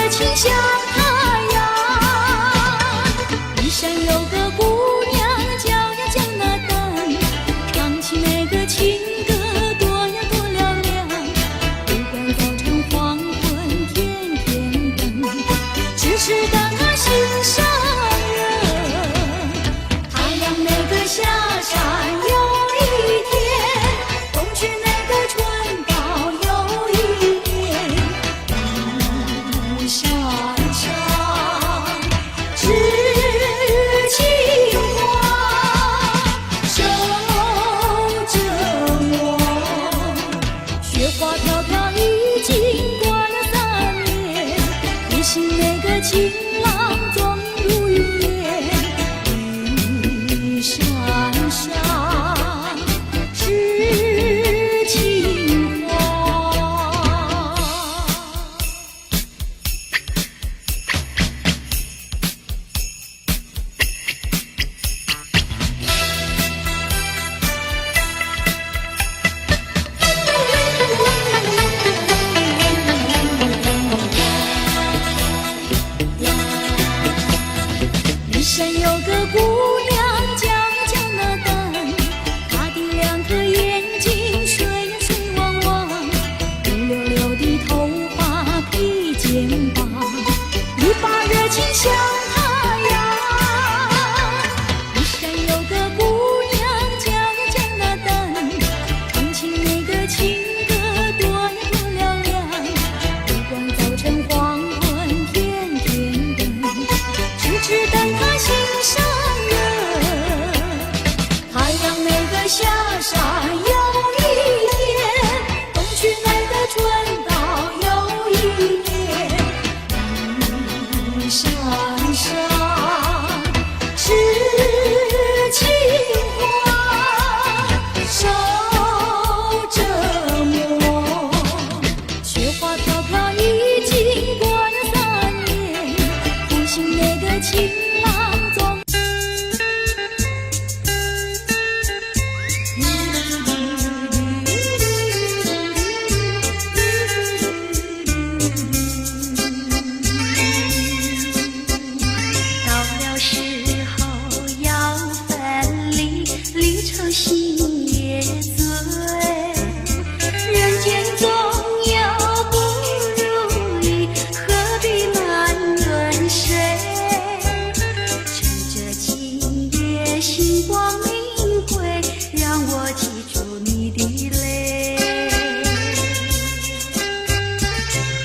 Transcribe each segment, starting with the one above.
热情像太阳。一山有个姑娘叫呀叫那丹，唱起那个情歌多呀多嘹亮。不管早晨黄昏天天等，只是等啊心上人。太阳那个下山有一天，冬去那个春到有一年。雾山上知情话，守着我。雪花飘飘已经过了3年，不信那个情郎踪影如云烟。玉山上知情话。玉山有个姑娘叫呀叫那丹，她的2颗眼睛水呀水汪汪，乌溜溜的头发披肩膀，一把热情像太阳。玉山有个姑娘叫呀叫那丹，唱起那个情歌多呀多嘹亮。不管早晨黄昏天天等，只等他心上人。太阳那个下山有一天，冬去那个春到有一年。玉山上知情话，守着我。雪花飘飘已经过了3年，不信那个情郎踪。到了时候要分离，离愁心也醉。人间总有不如意，何必埋怨谁？趁着今夜星光明辉，让我记住你的泪。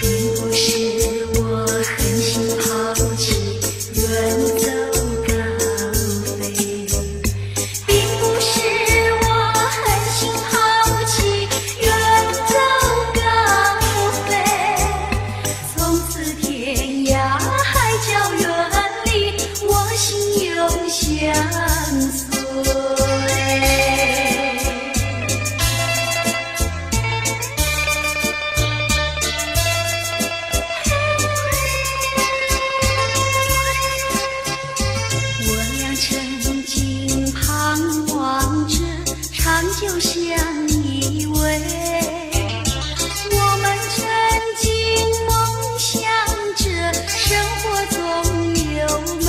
并不是我狠心抛弃，远走高飞。并不是我狠心抛弃，远走高飞。从此天涯海角远离，我心永相随。我俩曾经彷徨着，长久相依偎。我们曾经梦想着，生活总有美。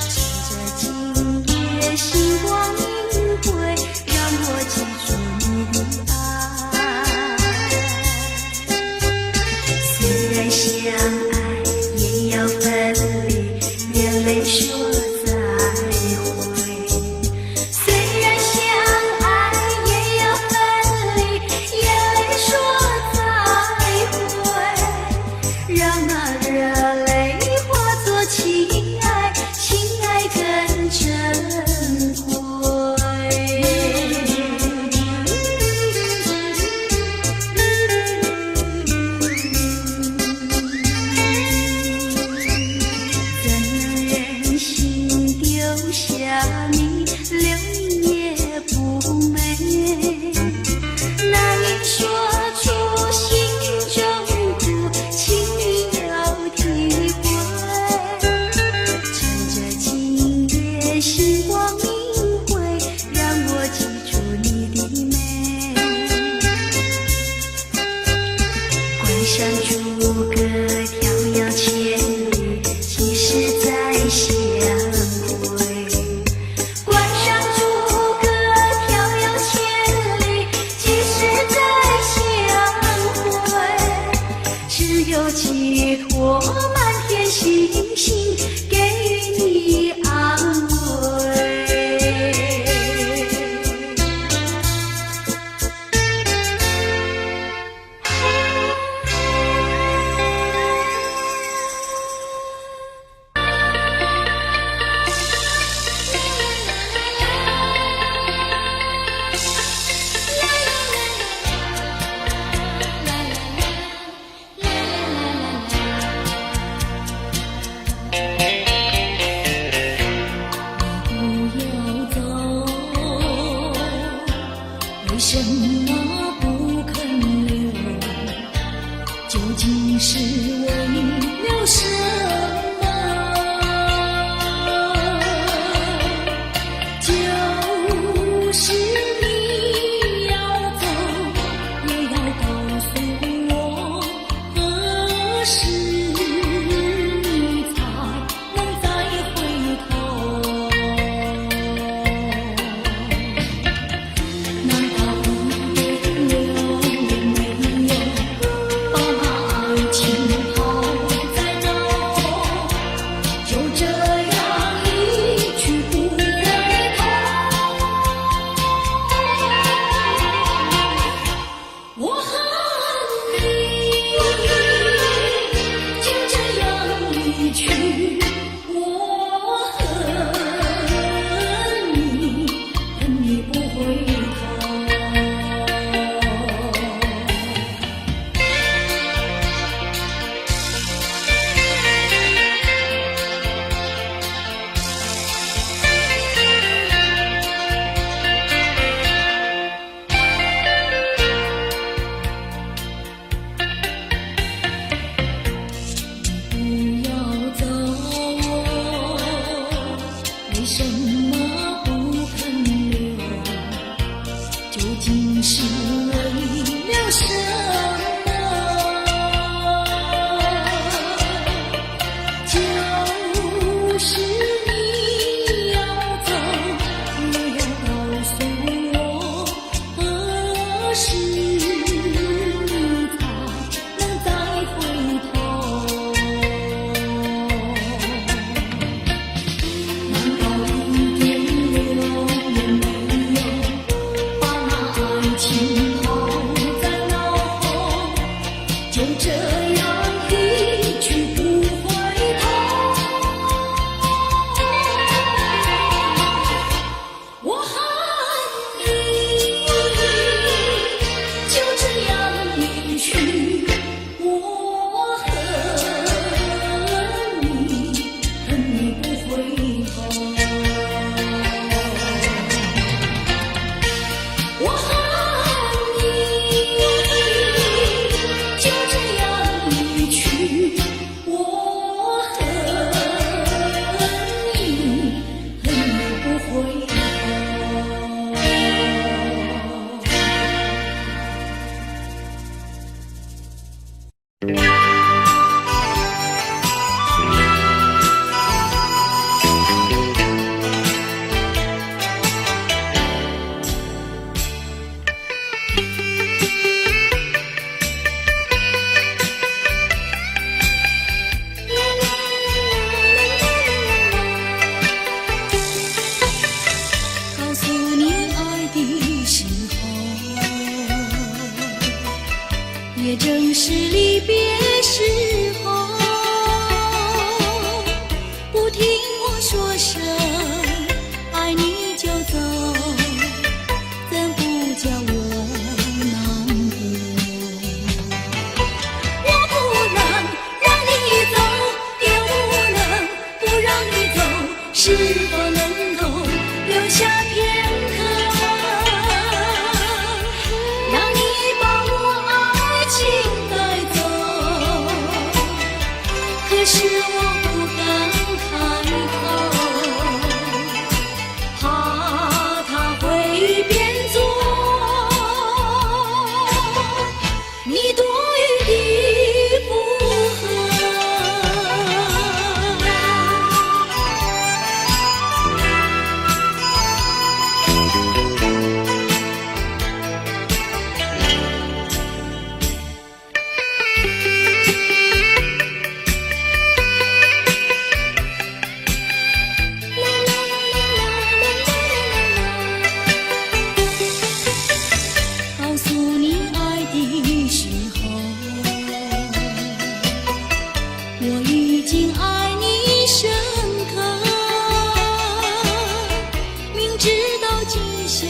趁着今夜星光明辉，让我记住你的爱。虽然相爱也要分离，眼泪说再会。虽然相爱也要分离，眼泪说再会。让那热泪化作情爱，情爱更珍贵。寄托满天星星，给予你安慰。为什么不肯留？究竟是为了什么？就是你要走，也要告诉我，何时你才能再回头？难道一点留也没有，把那爱情抛在脑后，就这样一去不回头？我恨你，就这样离去。我恨你，恨你不回头。不要走，为什么不肯留？究竟是为了什么？就是你要走，也要告诉我，何时你才能再回头？难道一点留也没有，把那爱情抛在脑后，就这样一去不回头？我恨你，就这样离去。我恨你，恨你不回头。我恨你，就这样离去。我恨你，恨你不回头。告诉你爱的时候，也正是离别时候。不听我说声爱你就走，怎不叫我难过？我不能让你走，也不能不让你走，是否能够留下片刻，让你把我爱情带走？可是我不敢开口，怕它会变作你多余的负荷。我已经爱你深刻，明知道今宵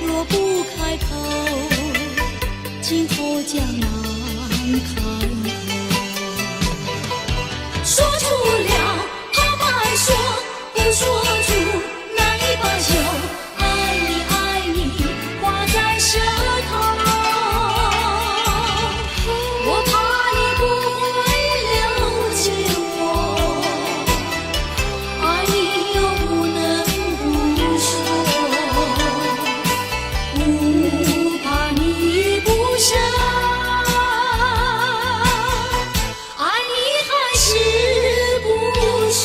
若不开口，今后将难开口。说出了怕白说，不说出难以罢休。爱你爱你，挂在舌头。我怕你不会了解我，爱你又不能不说，不怕你不舍，爱你还是不说。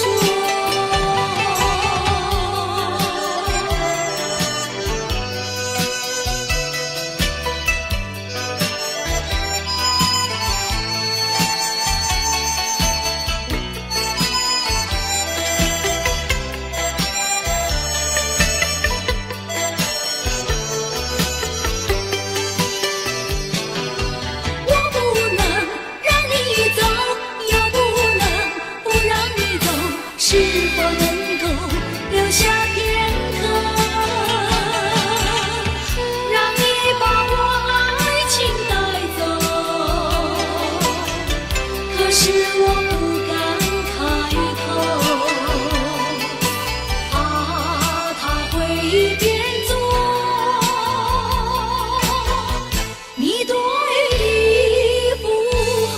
是否能够留下片刻，让你把我爱情带走？可是我不敢开口，怕他会变作你对的附和。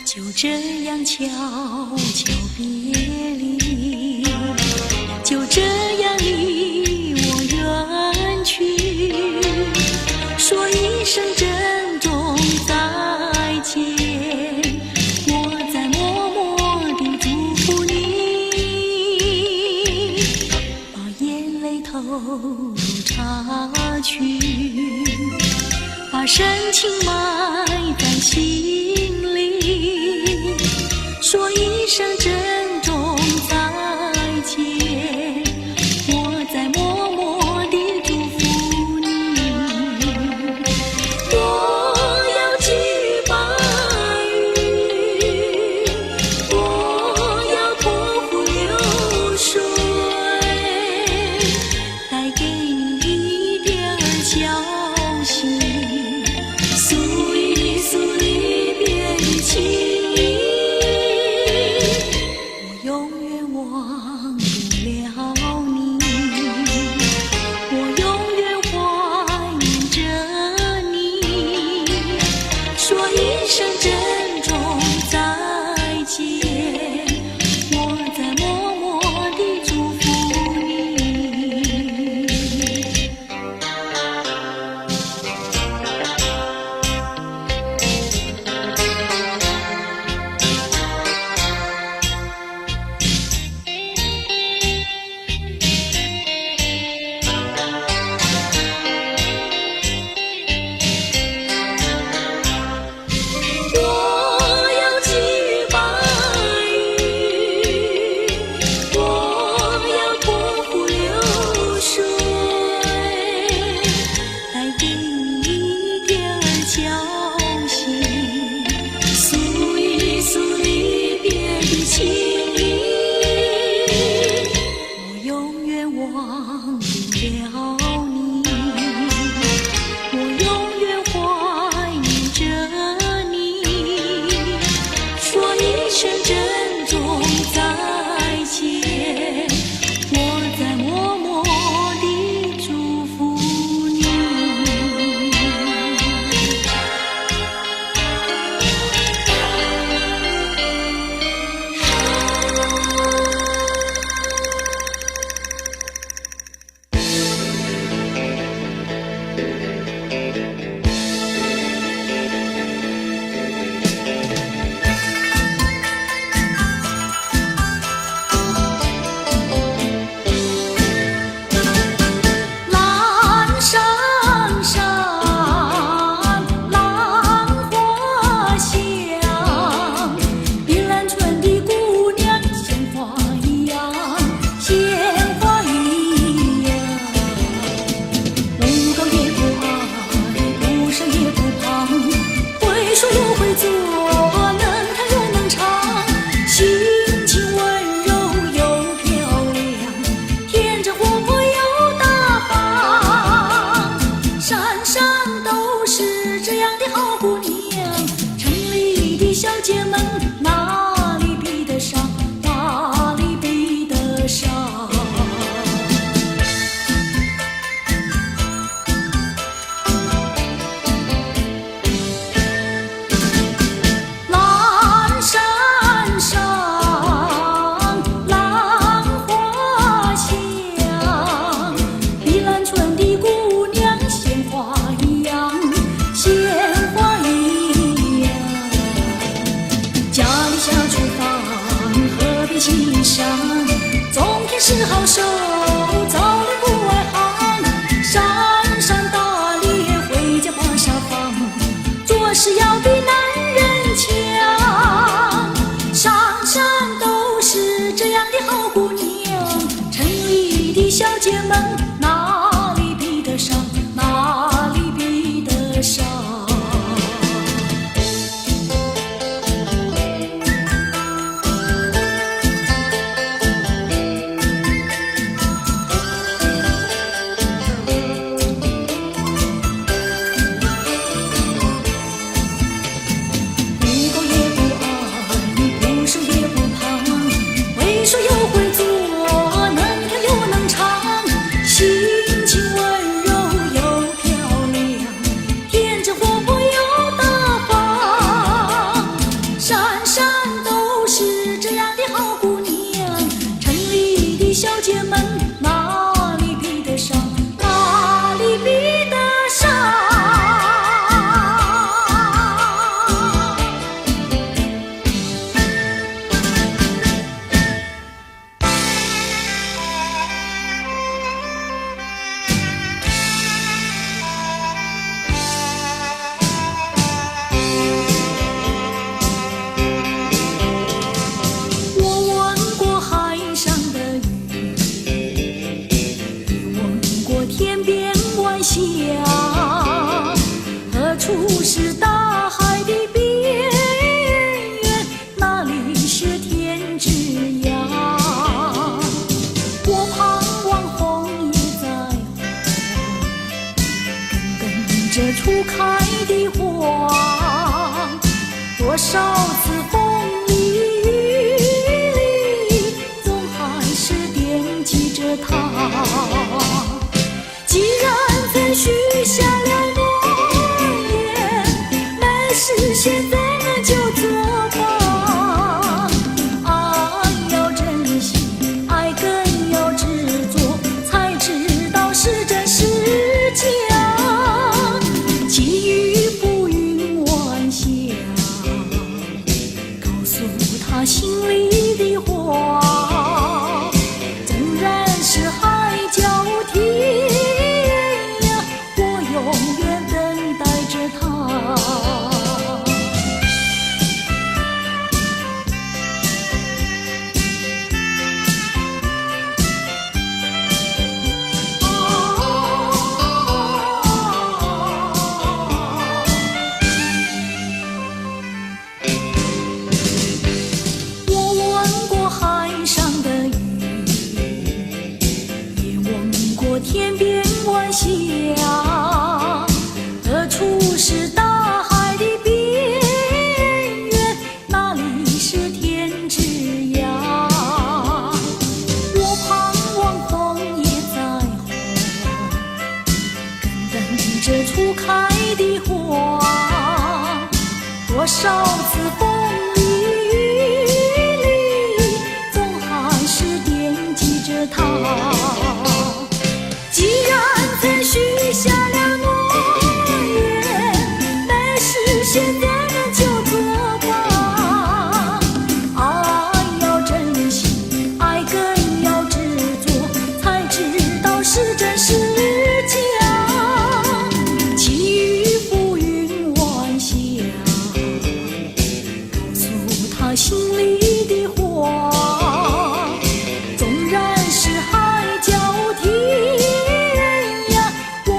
就这样悄悄别离，就这样离我远去，说一声珍重再见，我在默默地祝福你，把眼泪投入茶去，把深情埋在心里，说一声珍重再见，我在默默地祝福你。我要举白羽，我要托付流水，带给你一点消息，诉一诉离别的情意。我永远忘不了你，我永远怀念着你，说一声珍重再见，我在默默地祝福你。我要举白羽，我要托付流水，带给你一点消息，诉一诉离别的情意。我永远忘不了你，我永远怀念着你，说一声珍重再见，我在默默地祝福你。姐们，哪里比得上，哪里比得上？蓝山上，兰花香，碧兰村的姑娘鲜花一样，鲜花一样。家里下厨房，河边欣赏，种田是好手，早恋不外行。山山打猎，回家把沙放，做事要比男人强。山山都是这样的好姑娘，城里的小姐们，哪里比得上，哪里比得上？不高也不矮，不瘦也不胖，会说又会做，能跳又能唱，心情温柔又漂亮，天真活泼又大方。山山都是这样的好姑娘，城里的小姐们，哪里比得上，哪里比得上？我闻过海上的雨，也闻过天边晚霞，何处是大海的边缘？哪里是天之涯？我盼望红叶在红，跟着初开的花，多少次风里雨里，总还是惦记着他。既然曾许下了诺言，没事现在那就做吧。爱要珍惜，爱更要执着，才知道是真是假。寄予浮云晚霞，告诉他心里的话。纵然是海角天涯，我永远等待着他。我闻过海上的雨，也闻过天边晚霞，何处是大海的边缘？哪里是天之涯？我盼望枫叶在红，更等着初开的花。多少次风里雨里，总还是惦记着他。既然曾许下了诺言，没事现在那就做吧。爱要珍惜，爱更要执着，才知道是真是假。寄予浮云晚霞，告诉他心里的话。纵然是海角天涯，我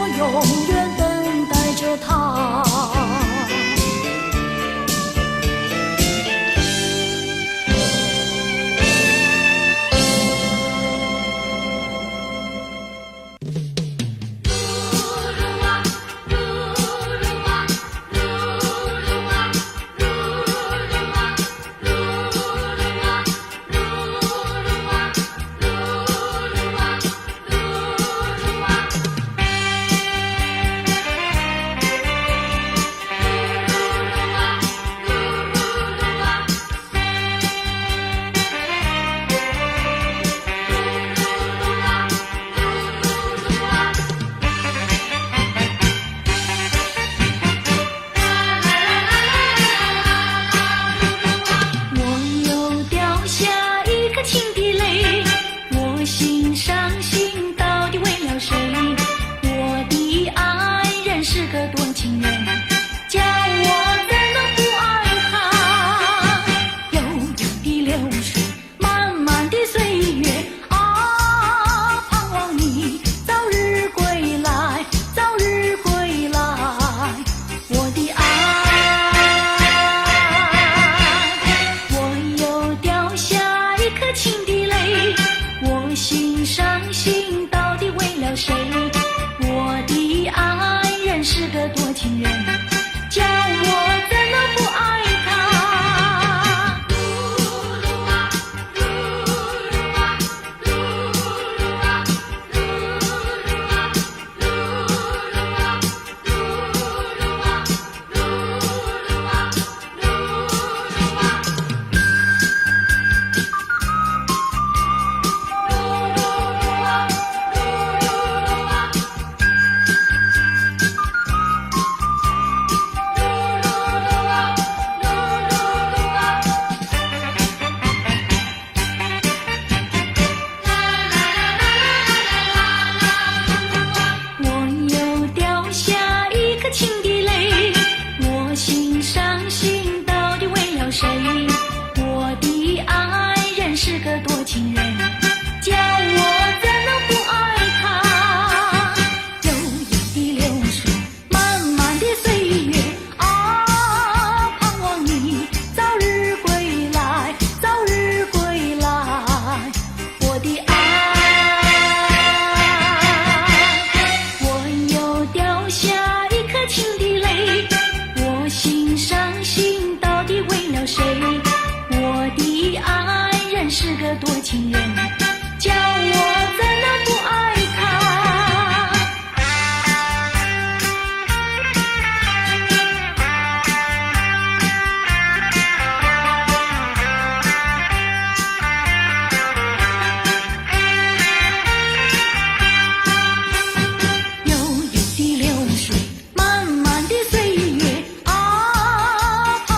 情的泪，我心伤心到底为了谁？我的爱人是个多情人，叫我怎能不爱他？悠悠的流水，漫漫的岁月啊，滂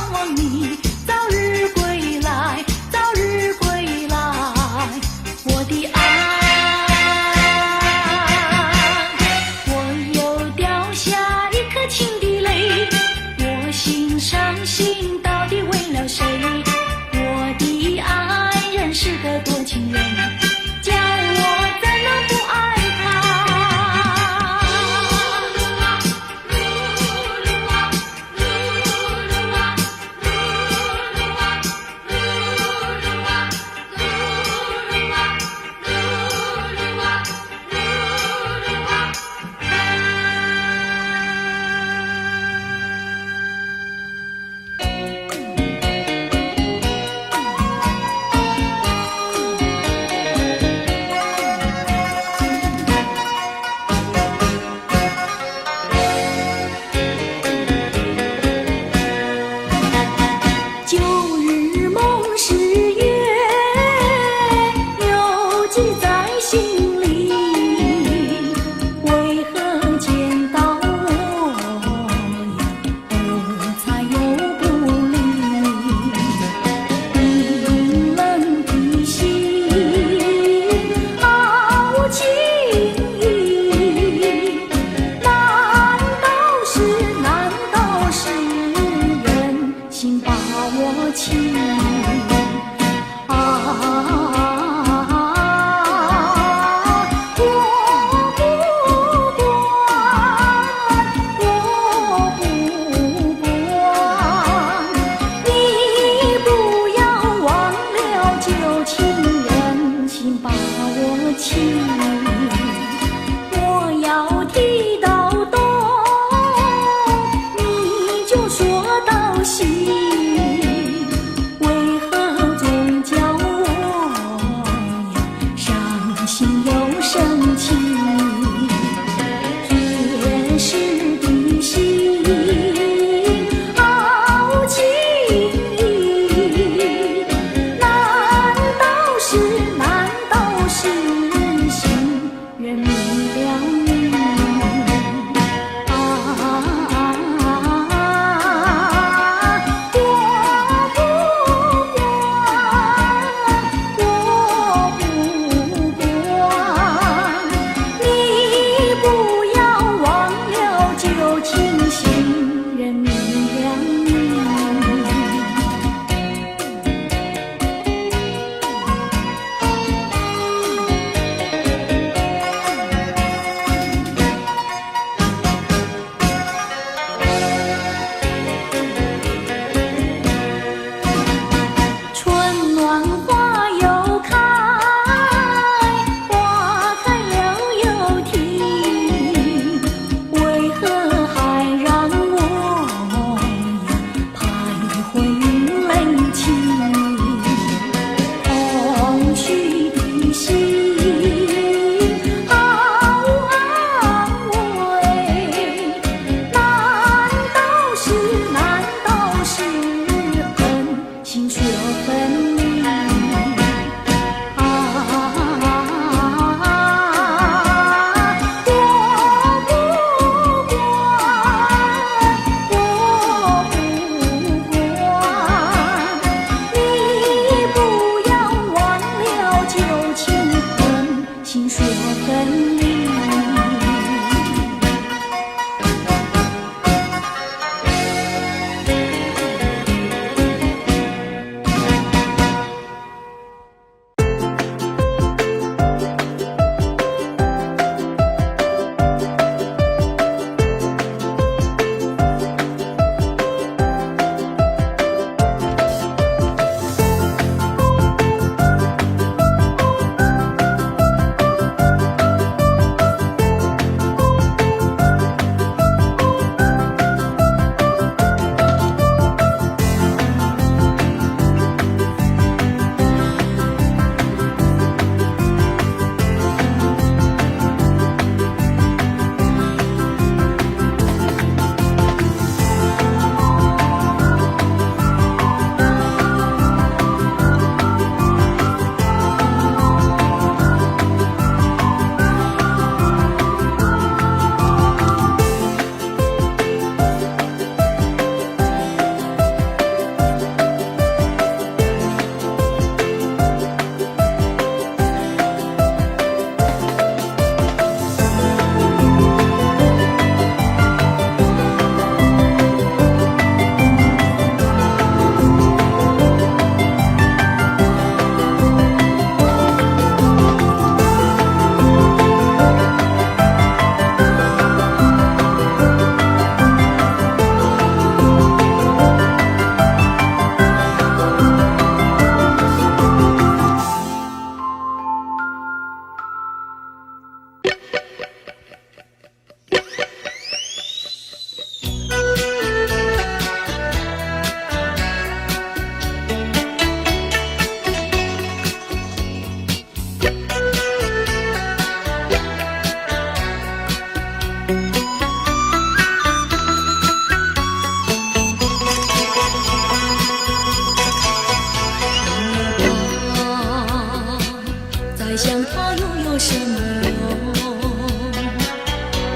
再想他又有什么用？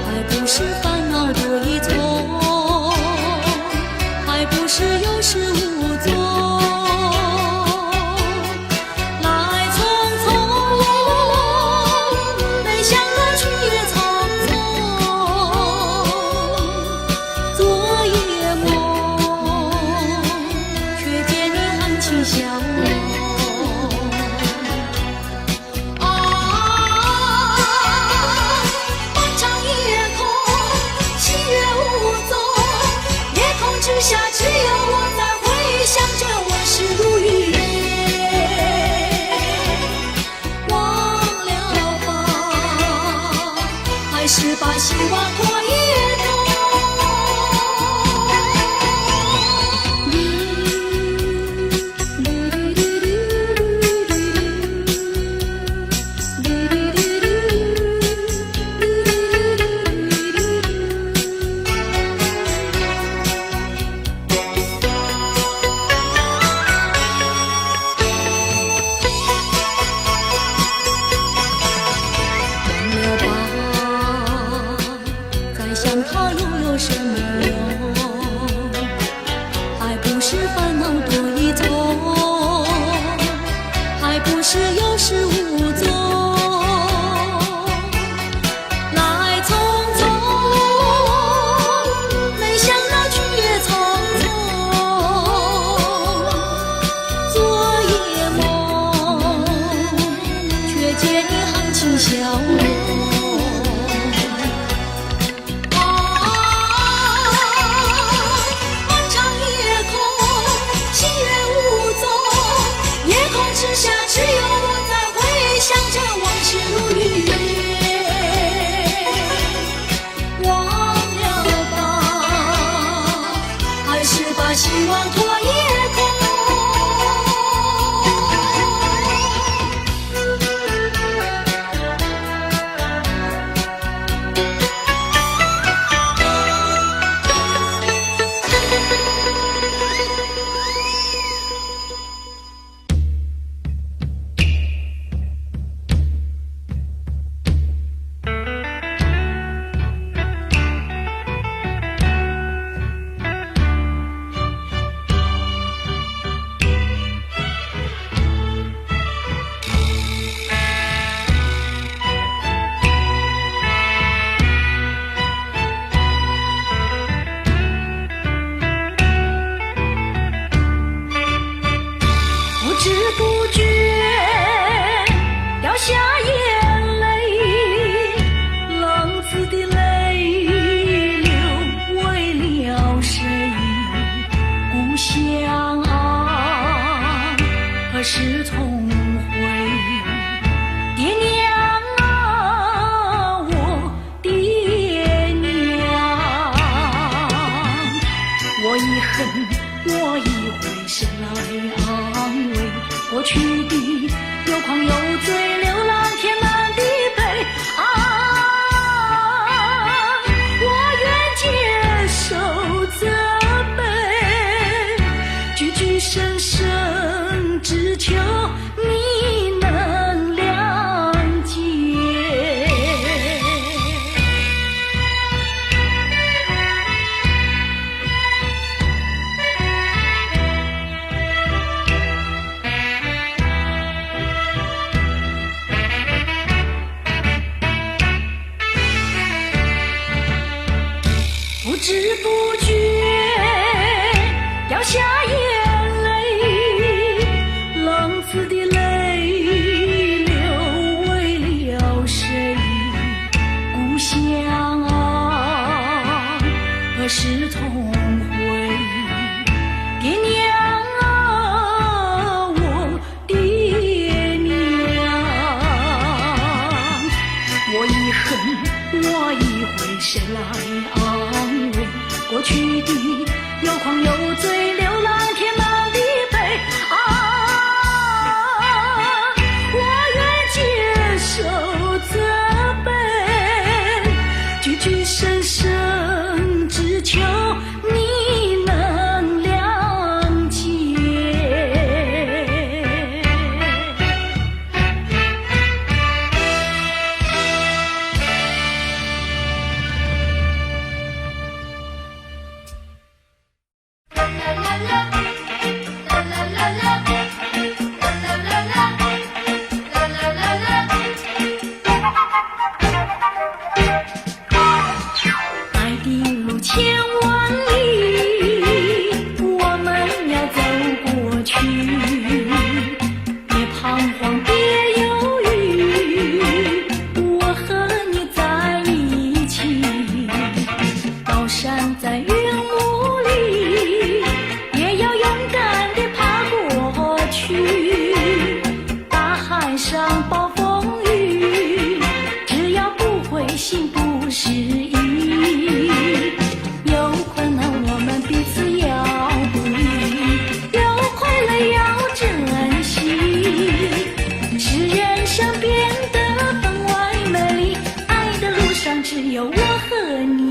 还不是烦恼多一重，还不是有始无终。来匆匆，没想到去也匆匆。昨夜梦，却见你含情笑容。之下只有我在回想着往事如云烟，忘了吧，还是把希望拖一拖。想他又有什么用？还不是烦恼多一重，还不是有始无终。来匆匆，没想到去也匆匆。昨夜梦，却见你含情笑容。之下只有我在回想着往事如云烟，忘了吧，还是把希望拖一拖。不知不觉掉下眼泪，浪子的泪流为了谁？故乡啊，何时重回？爹娘啊，我爹娘，我已恨，我已回神来安慰过去的有狂有罪，流浪天南地北啊！我愿接受责备，句句声声只求你能谅解。不知不觉掉下眼泪，浪子的泪流为了谁？故乡啊，何时重回？爹娘啊，我爹娘，我已恨，我已回神来安慰过去的有狂有罪，流浪天南地北啊！我愿接受责备，句句深深只求你能谅解。爱的路千万里，我们要走过去，别彷徨，别犹豫，我和你在一起。高山在云雾里，也要勇敢地爬过去。大海上暴风雨，只要不灰心不失意。有困难我们彼此要鼓励，有快乐要珍惜，使人生变得分外美丽。爱的路上只有我和你。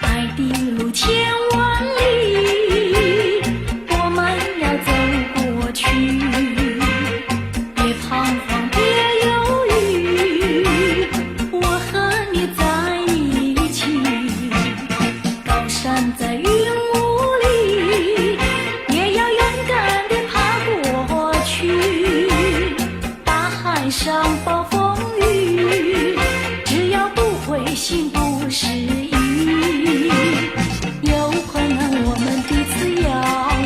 爱的路千万里，我们要走过去，别彷徨，别犹豫，我和你在一起。高山在云雾里，也要勇敢地爬过去。大海上暴风雨，只要不灰心不失意。有困难我们彼此要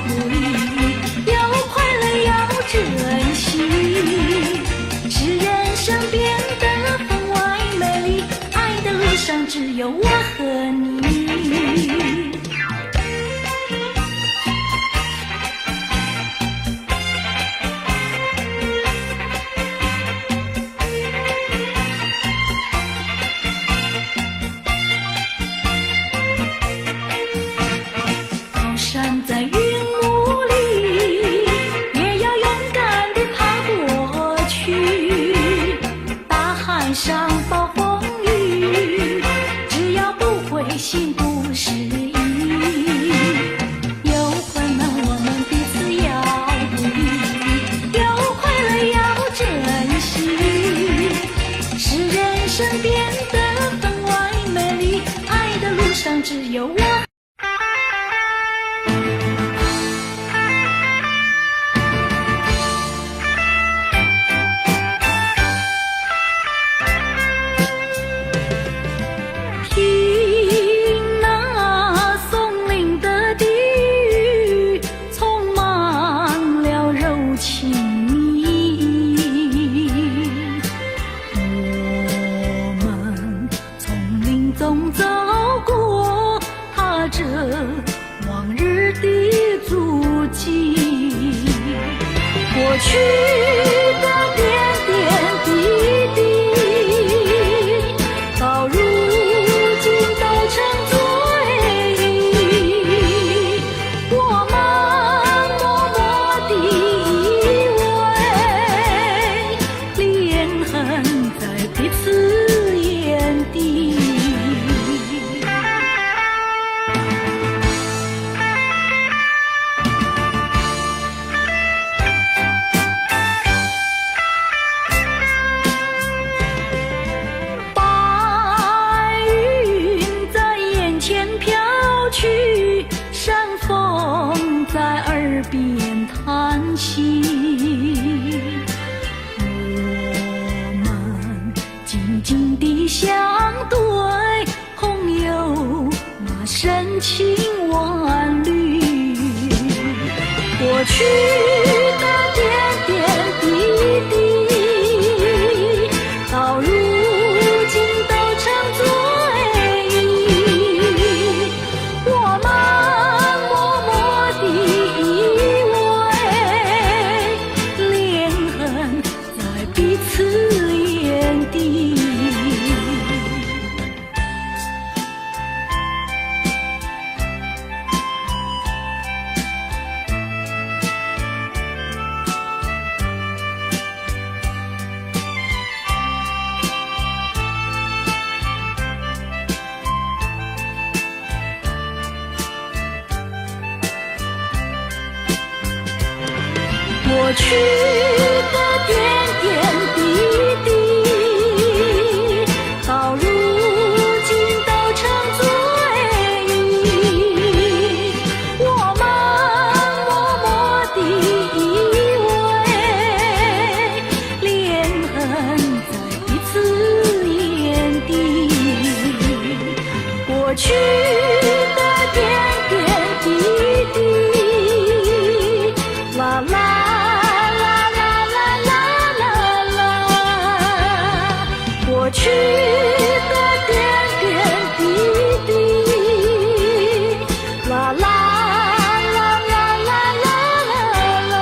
鼓励，有快乐要珍惜，使人生变得分外美丽。爱的路上只有我和你。高山在云雾里，也要勇敢地爬过去。大海上暴风雨，只要不灰心不失意。有困难我们彼此要鼓励，有快乐要珍惜，使人生变得分外美丽。爱的路上只有我。听那松林的低语，充满了柔情蜜意。我们从林中走过，踏着往日的足迹，过去的点点滴滴，到如今都成追忆。我们默默地依偎，连痕在彼此眼底。白云在眼前飘去，山风在耳边叹息。我们静静地相对，空有那深情万缕。过去的点点滴滴，到如今都成追忆。我们默默地依偎，连痕在彼此眼底。过去的点点滴滴，到如今都成追忆。我们默默地依偎，恋恨在彼此眼底。过去的点点滴滴，啦啦。过去的点点滴滴，啦啦啦啦啦啦啦。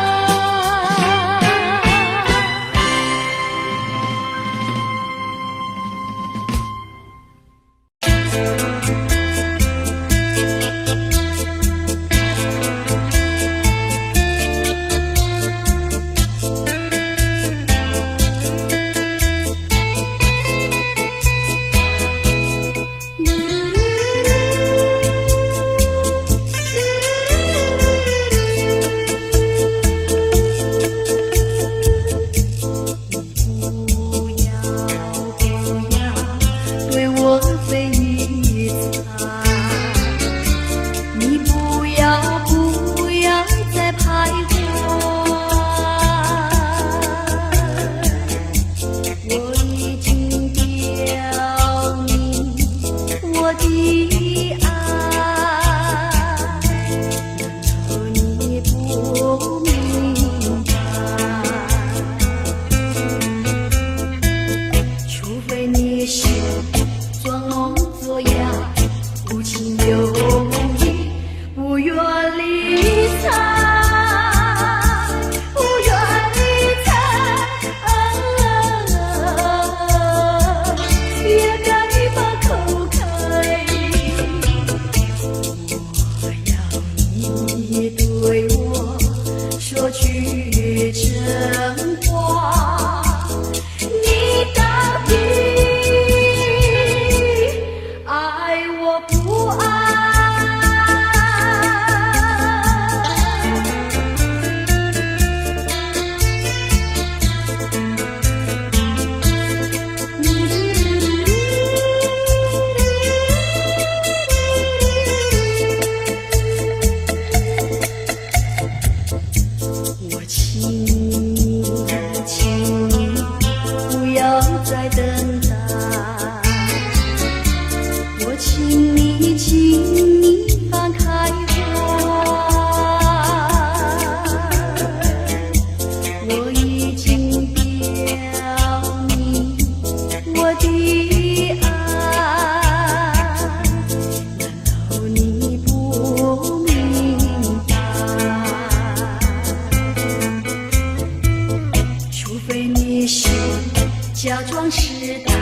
假装试探，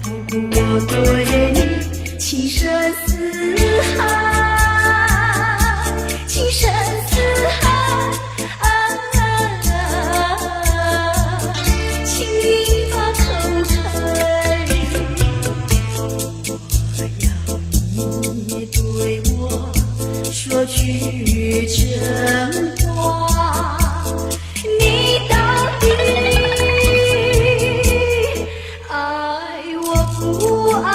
不顾我对你情深似海，情深似海，请你把口开，我要你对我说句真话，你到底不爱。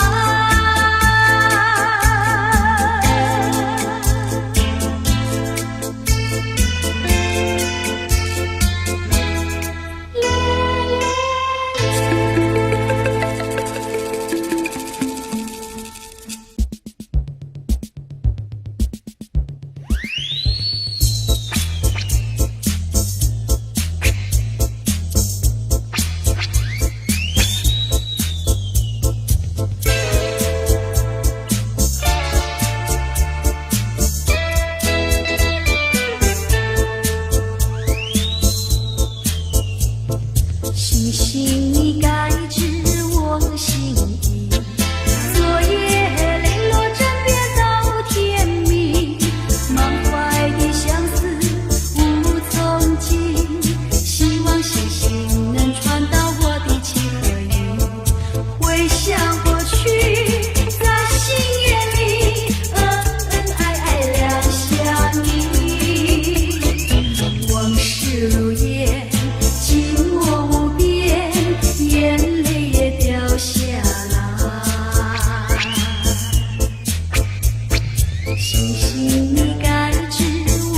信你该知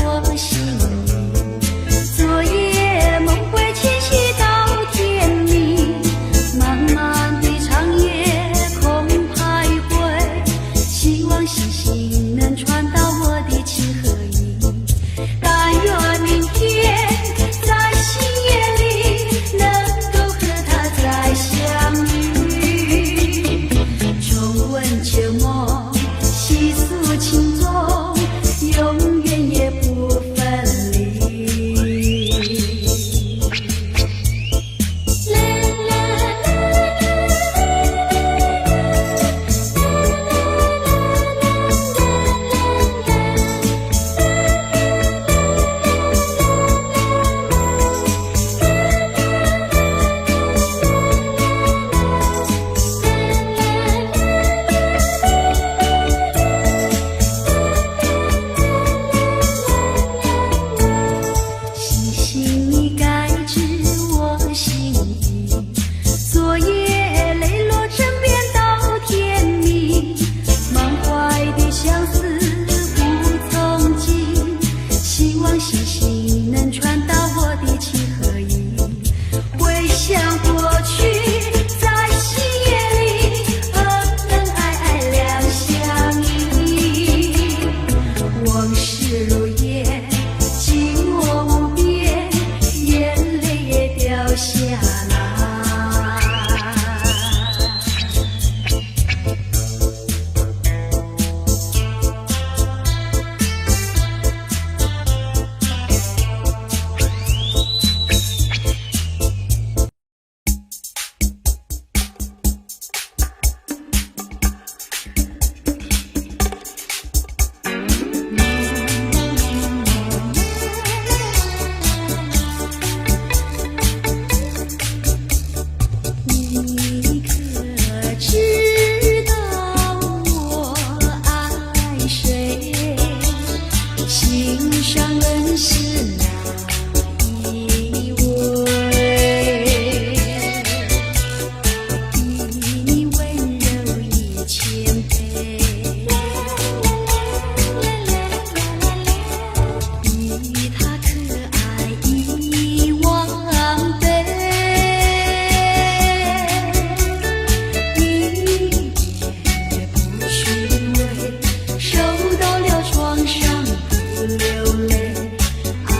我心意，昨夜梦回前夕到天明，漫漫的长夜空徘徊，希望星星能传到我的情和意，但愿明天在星夜里能够和他再相遇，重温旧梦，细诉情衷，永远也不分离。星星你该知我心意，昨夜泪落枕边到天明，满怀的相思不曾尽，希望星星能传到我的情和意，回想过去在星夜里恩恩爱爱两相依，往事如烟寂寞无边，眼泪也掉下来。你可知道我爱谁？心上人是哪一位？比你温柔一千倍，比他可爱一万倍。受到了创伤不流泪，爱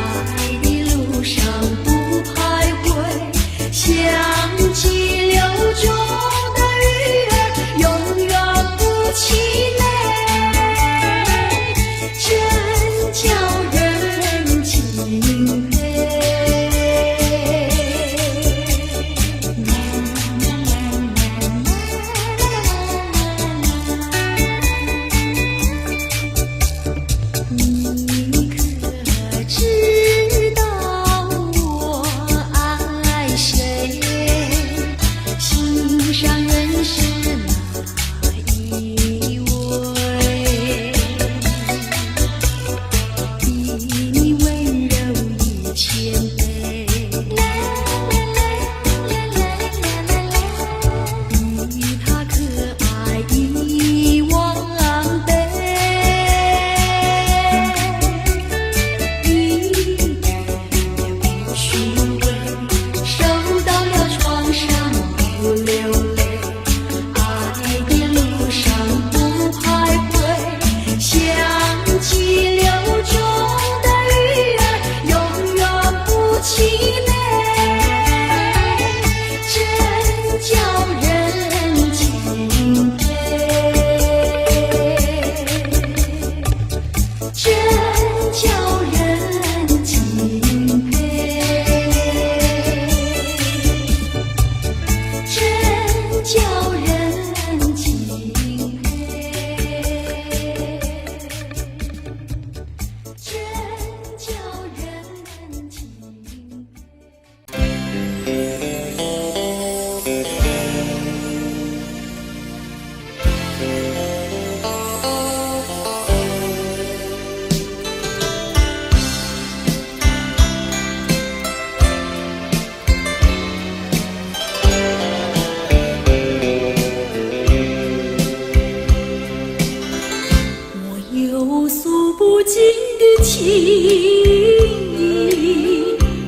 不尽的情意，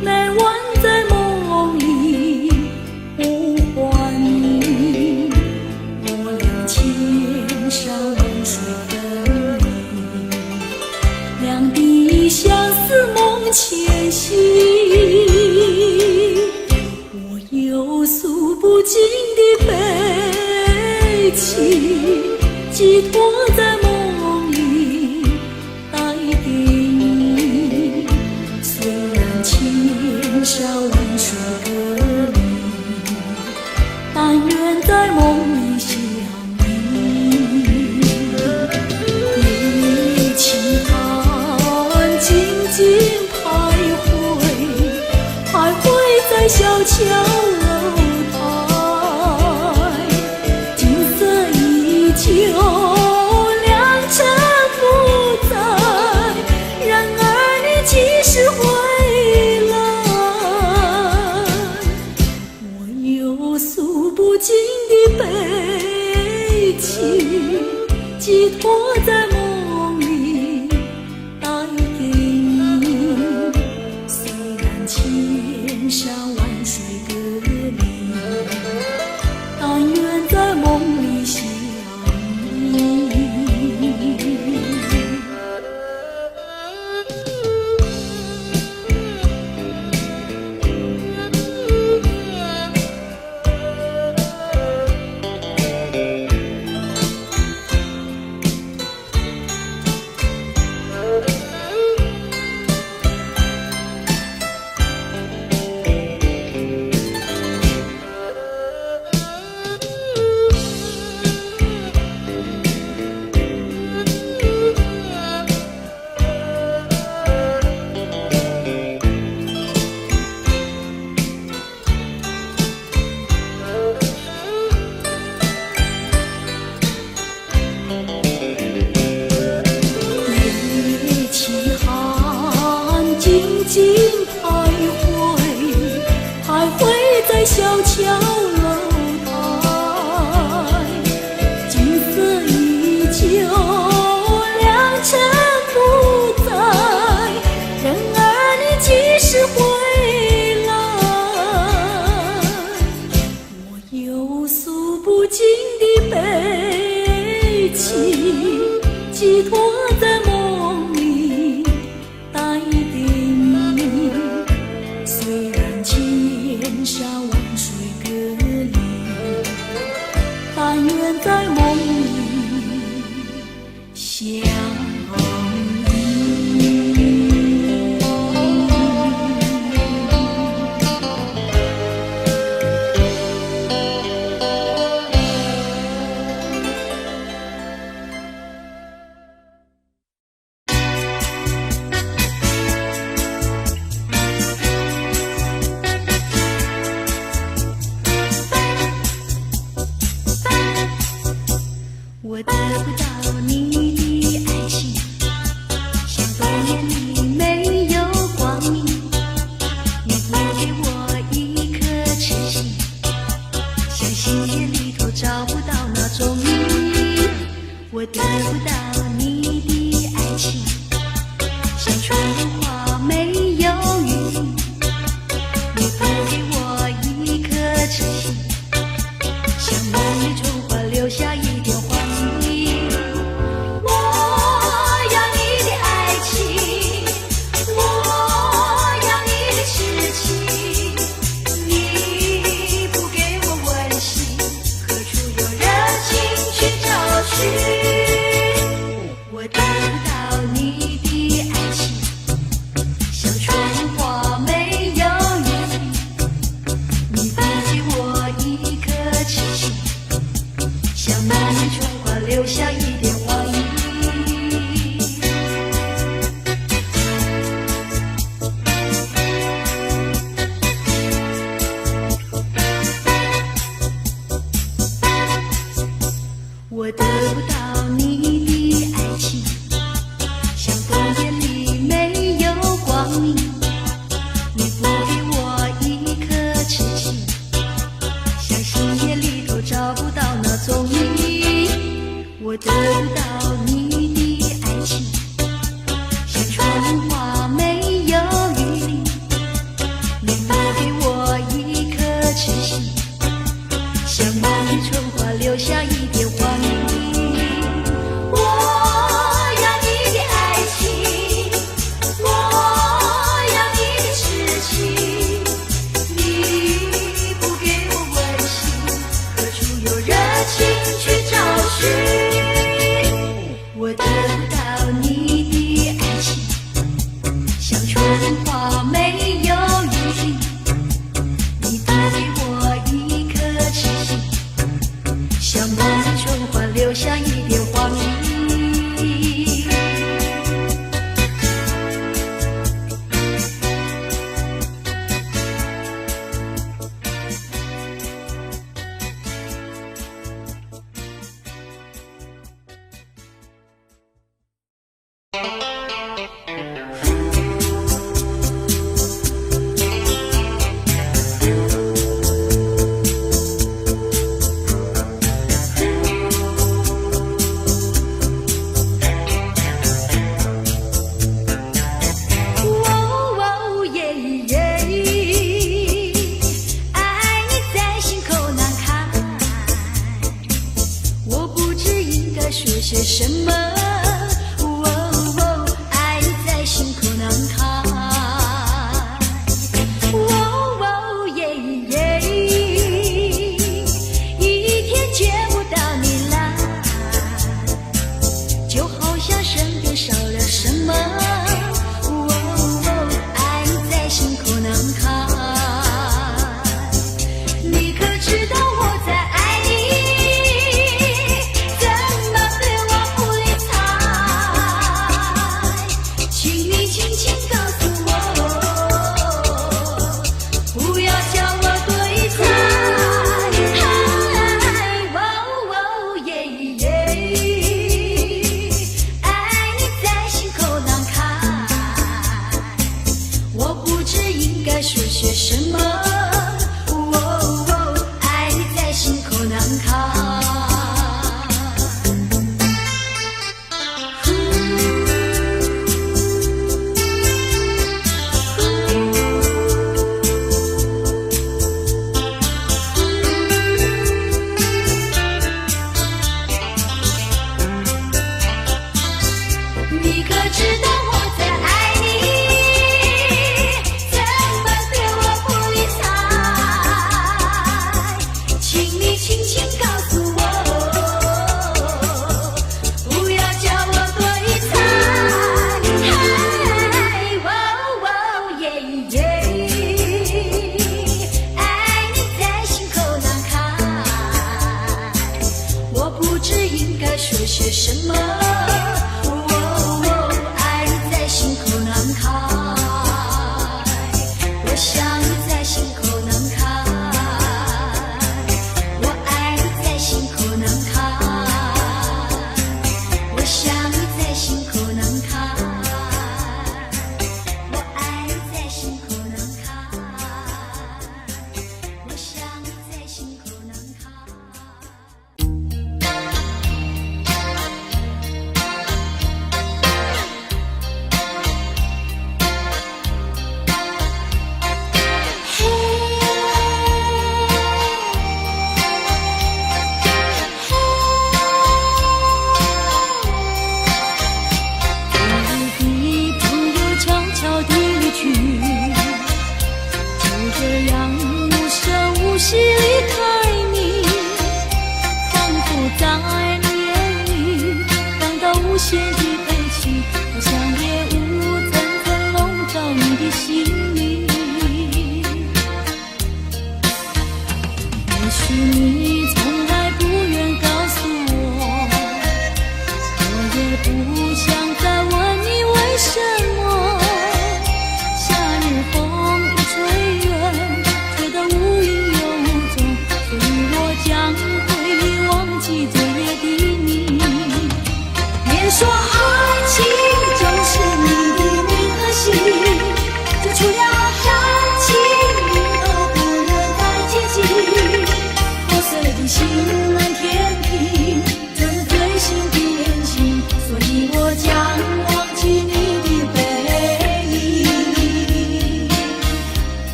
难忘在梦里呼唤你。我俩千山万水分离，两地相思梦前行。我有诉不尽的悲情，寄托在梦里带给你。虽然千山万水隔离，但愿在梦里相依。夜轻寒，静静徘徊，徘徊在小桥楼台。景色依旧，良辰不在，然而你几时回来？我有诉不尽的悲情，寄托在梦里带给你。虽然千山万水隔离，但愿在梦里相依。夜轻寒，静静徘徊，徘徊在小桥楼台。景色依旧，良辰不在，然而你几时回来？我有诉不尽的悲情，寄托在梦里带给你。虽然千山万水隔离，但愿在梦里相依。我得不到你的爱情，像冬夜里没有光明。你不给我一颗痴心，像星夜里头找不到那种你。我得不到你的爱情，像春花没有雨。你不给我一颗痴心，像梦里春花留下一点花。我得不到你的爱情，像春花没有雨。你不给我一颗痴心，像梦里春花留下一点黄意。我得不到你的爱情，像冬夜里没有光明。你不给我一颗痴心，像星夜里头找不到那踪影。我得不到你的爱情，什么？爱在心口难扛。你可知道我在爱你？怎么对我不理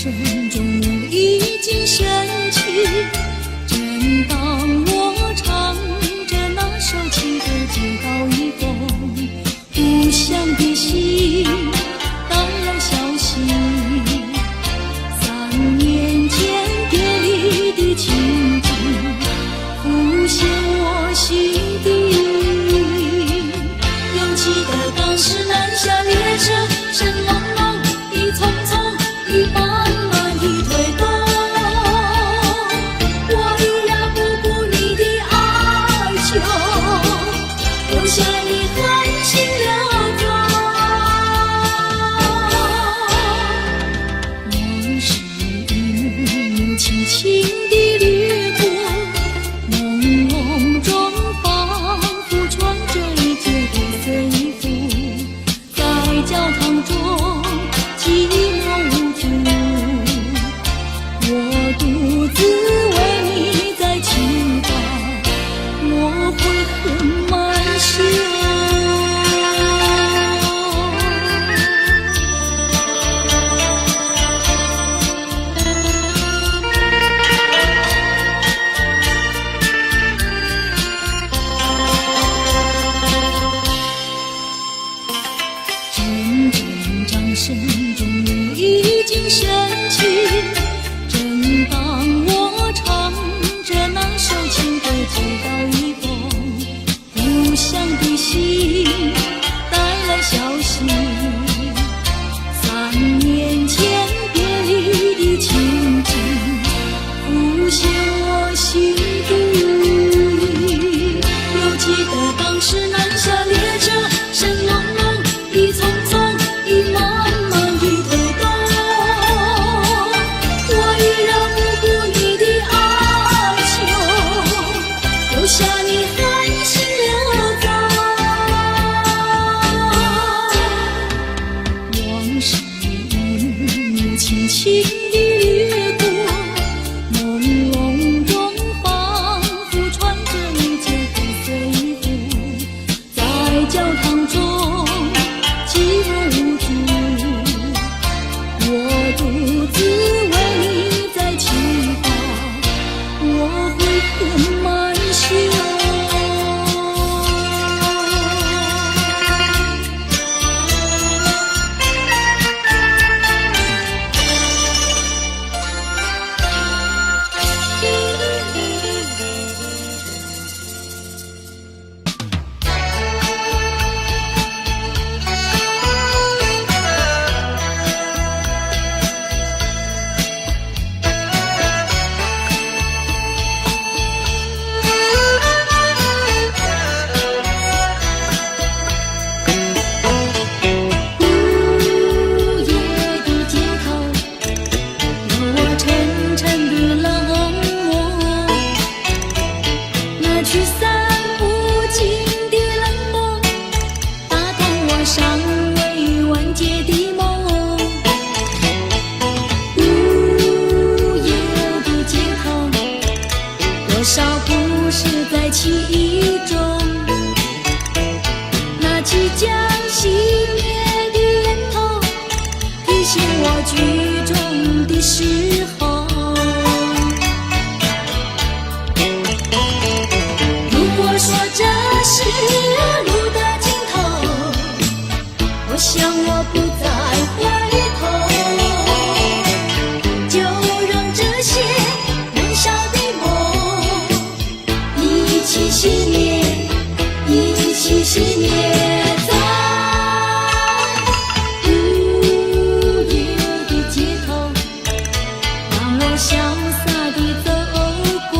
声中我已经深情。正当我唱着那首情歌，接到一封故乡的信，带来消息，3年前别离的情景浮现我心底。犹记得当时南下列车，声隆隆，一匆匆，一慢慢的推动。我依然不顾你的哀求，留下你含辛流走。往事一幕幕轻轻地掠过，朦胧中仿佛穿着一件黑色衣服，在教堂中寂寞无助，我独自为你在祈祷，我悔恨满胸。阵阵掌声中我已经深情。正当我唱着那首情歌，接到一封故乡的信，带来消息，3年前别离的情景浮现我心底。犹记得当时南下列车，声隆隆，一匆匆，一慢慢地推动。我依然不顾你的哀求，留下你含辛流走。往事一幕幕轻轻地掠过，朦胧中仿佛穿着一件黑色衣服，在教堂中寂寞无助，我独自为你在祈祷，我悔恨满胸。驱散不尽的冷漠，打动我尚未完结的梦。无忧的街头，多少故事在记忆中。那即将熄灭的烟头，提醒我剧中的时候。说这是路的尽头，我想我不再回头，就让这些燃烧的梦一起熄灭，一起熄灭。在无忧的街头，让我潇洒地走过，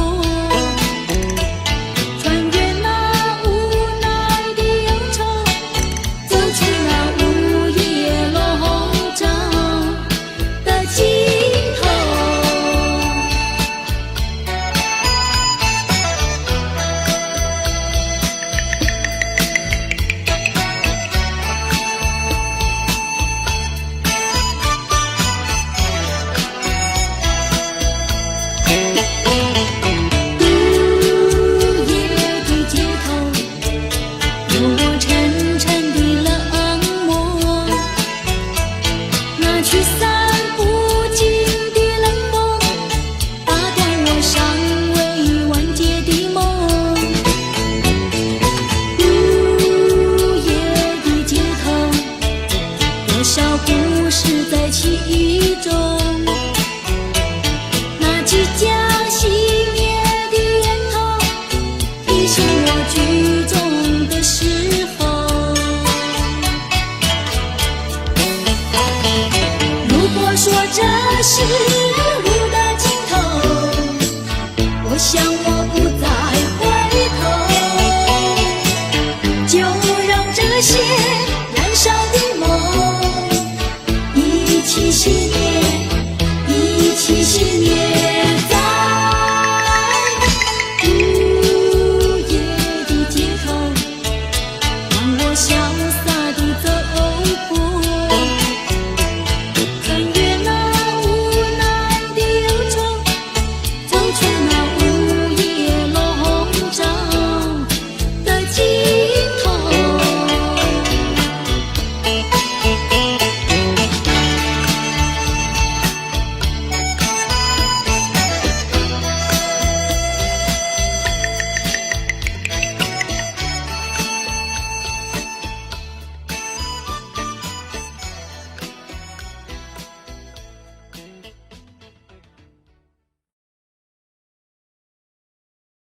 驱散不尽其中。那即将熄灭的烟头，提醒我剧终的时候。如果说这是路的尽头，我想我不再回头，就让这些燃烧的梦一起熄灭。